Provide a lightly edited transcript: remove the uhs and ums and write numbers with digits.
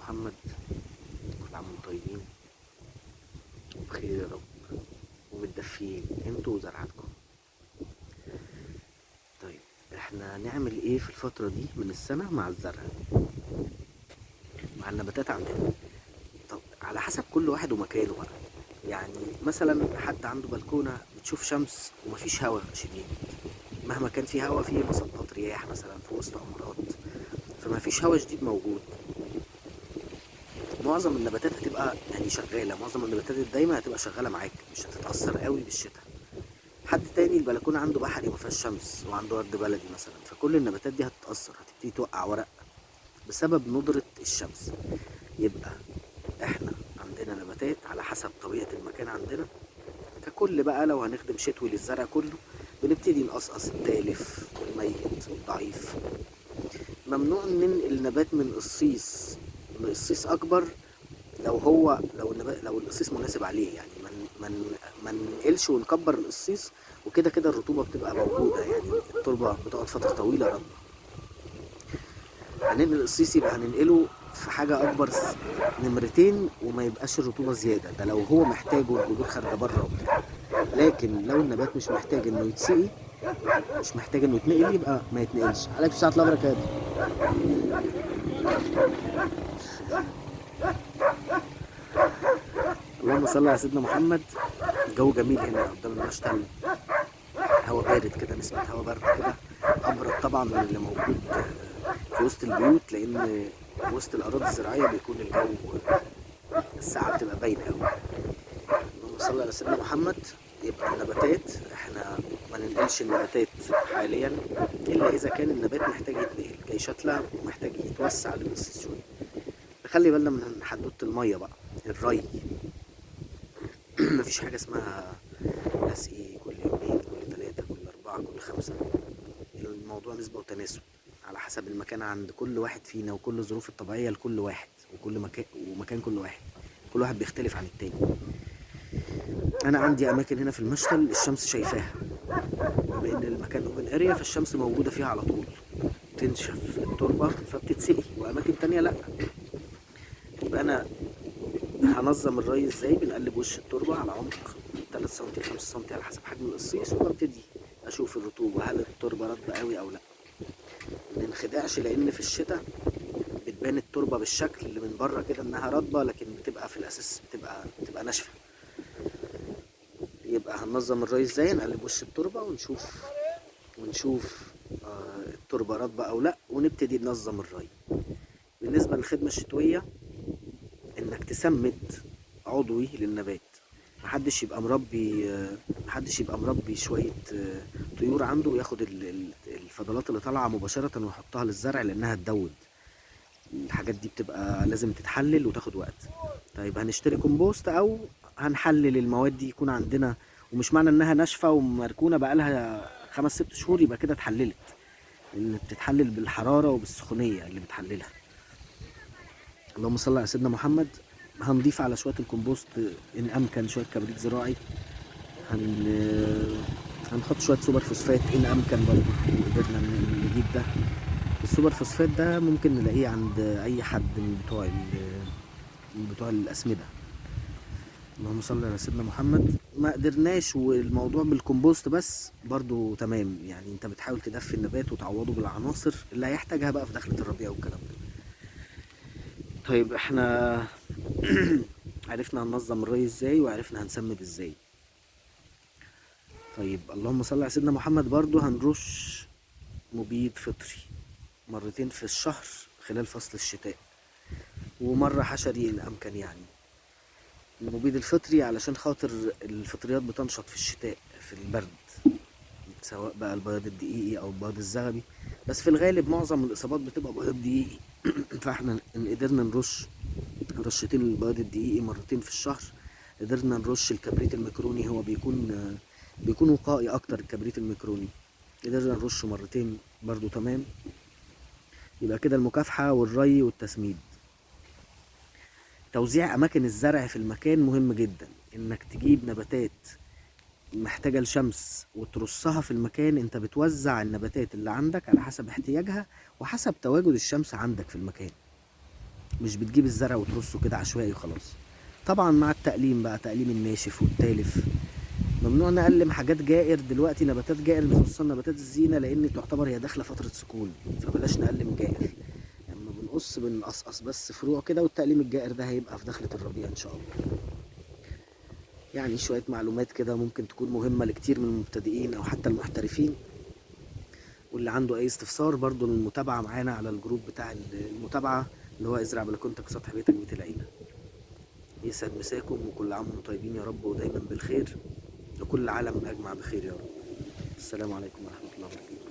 محمد. كل عام وانتم طيبين وبخير يا رب ومتدفيين انتوا وزرعاتكم. طيب، احنا نعمل ايه في الفترة دي من السنة مع الزرع، مع النباتات عندنا؟ طب على حسب كل واحد ومكانه بقى. يعني مثلا حد عنده بلكونة بتشوف شمس ومفيش هوا شديد، مهما كان في هوا في مسطات رياح مثلا في وسط عمارات، فمفيش هوا شديد موجود. معظم النباتات هتبقى يعني شغالة، معظم النباتات الدايمة هتبقى شغالة معاك، مش هتتأثر قوي بالشتاء. حد تاني البلكونة عنده بحري مفيهاش شمس وعنده ورد بلدي مثلا، فكل النباتات دي هتتأثر، هتبتدي توقع ورق بسبب ندرة الشمس. يبقى احنا عندنا نباتات على حسب طبيعة المكان عندنا. ككل بقى لو هنخدم شتوي للزرع كله، بنبتدي نقصقص التالف والميت والضعيف. ممنوع ننقل نبات من قصيص لقصيص اكبر لو النبات لو القصيص مناسب عليه، يعني ما ننقلش ونكبر القصيص، وكده كده الرطوبه بتبقى موجوده، يعني التربه بتقعد فتره طويله رطبه. هننقل القصيص يبقى هننقله في حاجه اكبر نمرتين، وما يبقاش الرطوبه زياده، ده لو هو محتاجه الجذور خارجه بره وبتاع. لكن لو النبات مش محتاج انه يتسقي، مش محتاج انه يتنقل، يبقى ما يتنقلش. عليكم الساعه الله وبركاته. اللهم صل على سيدنا محمد. الجو جميل هنا قدام المشتل، هوا بارد كده، نسمة هوا بارد كده، أبرد طبعا من اللي موجود في وسط البيوت، لأن وسط الأراضي الزراعية بيكون الجو الساعة بتبقى باينة أوي. اللهم صل على سيدنا محمد. يبقى النباتات احنا ما ننقلش النباتات حاليا إلا إذا كان النبات محتاج يتنقل كي شتلة ومحتاج يتوسع للقصص شوية. نخلي بالنا من حدوتة المية بقى، الري. مفيش حاجة اسمها اسقي كل يومين، كل ثلاثة، كل أربعة، كل خمسة. الموضوع نسبة وتناسب على حسب المكان عند كل واحد فينا، وكل الظروف الطبيعية لكل واحد، وكل مكان ومكان كل واحد بيختلف عن التاني. أنا عندي أماكن هنا في المشتل الشمس شايفاها، بما إن المكان أوبن أريا فالشمس موجودة فيها على طول، تنشف التربة فبتتسقي، وأماكن تانية لأ. يبقى أنا هنظم الري ازاي؟ بنقلب وش التربة على عمق 3 سم 5 سم على حسب حجم القصيص، وببتدي اشوف الرطوبة، هل التربة رطبة قوي او لا. ما ننخدعش، لان في الشتاء بتبان التربة بالشكل اللي من بره كده انها رطبة، لكن بتبقى في الاساس بتبقى ناشفة. يبقى هننظم الري ازاي؟ نقلب وش التربة ونشوف التربة رطبة او لا، ونبتدي ننظم الري. بالنسبة للخدمة الشتوية، انك تسمد عضوي للنبات. محدش يبقى مربي شوية طيور عنده وياخد الفضلات اللي طالعة مباشرة ويحطها للزرع، لانها تدود. الحاجات دي بتبقى لازم تتحلل وتاخد وقت. طيب هنشتري كومبوست او هنحلل المواد دي يكون عندنا، ومش معنى انها ناشفة ومركونة بقالها 5 6 شهور يبقى كده اتحللت، لان بتتحلل بالحرارة وبالسخونية اللي بتحللها. اللهم صل على سيدنا محمد. هنضيف على شوية الكومبوست إن أمكن شوية كبريت زراعي. هنحط شوية سوبر فوسفات إن أمكن برضه، قدرنا نجيب ده. السوبر فوسفات ده ممكن نلاقيه عند أي حد من بتوع الأسمدة. اللهم صل على سيدنا محمد. ما قدرناش والموضوع بالكومبوست بس برضه تمام، يعني انت بتحاول تدفي النبات وتعوضه بالعناصر اللي هيحتاجها بقى في دخلة الربيع والكلام ده. طيب احنا عرفنا هننظم الري ازاي، وعرفنا هنسمد ازاي. طيب اللهم صل على سيدنا محمد. برضو هنرش مبيد فطري مرتين في الشهر خلال فصل الشتاء، ومرة حشري إن أمكن. يعني المبيد الفطري علشان خاطر الفطريات بتنشط في الشتاء في البرد، سواء بقى البياض الدقيقي أو البياض الزغبي، بس في الغالب معظم الإصابات بتبقى بياض دقيقي. فاحنا إن قدرنا نرش رشتين البياض الدقيقي مرتين في الشهر، قدرنا نرش الكبريت الميكروني، هو بيكون وقائي اكتر الكبريت الميكروني، قدرنا نرشه مرتين برضو تمام. يبقى كده المكافحة والري والتسميد. توزيع اماكن الزرع في المكان مهم جدا، انك تجيب نباتات محتاجة الشمس وترصها في المكان. انت بتوزع النباتات اللي عندك على حسب احتياجها وحسب تواجد الشمس عندك في المكان. مش بتجيب الزرع وترصه كده عشوائي وخلاص. طبعا مع التقليم بقى، تقليم الناشف والتالف. ممنوع نقلم حاجات جائر دلوقتي، نباتات جائر خصوصا نباتات الزينة، لان تعتبر هي داخلة فترة سكون، فبلاش نقلم جائر. لما بنقص بنقصقص بس فروع كده، والتقليم الجائر ده هيبقى في دخلة الربيع ان شاء الله. يعني شوية معلومات كده ممكن تكون مهمة لكتير من المبتدئين او حتى المحترفين. واللي عنده اي استفسار برضو المتابعة معانا على الجروب بتاع المتابعة، اللي هو ازرع بلكونتك سطح بيتك بيت العيلة. يسعد مساكم، وكل عام وانتم طيبين يا رب، ودايما بالخير، وكل العالم اجمع بخير يا رب. السلام عليكم ورحمة الله وبركاته.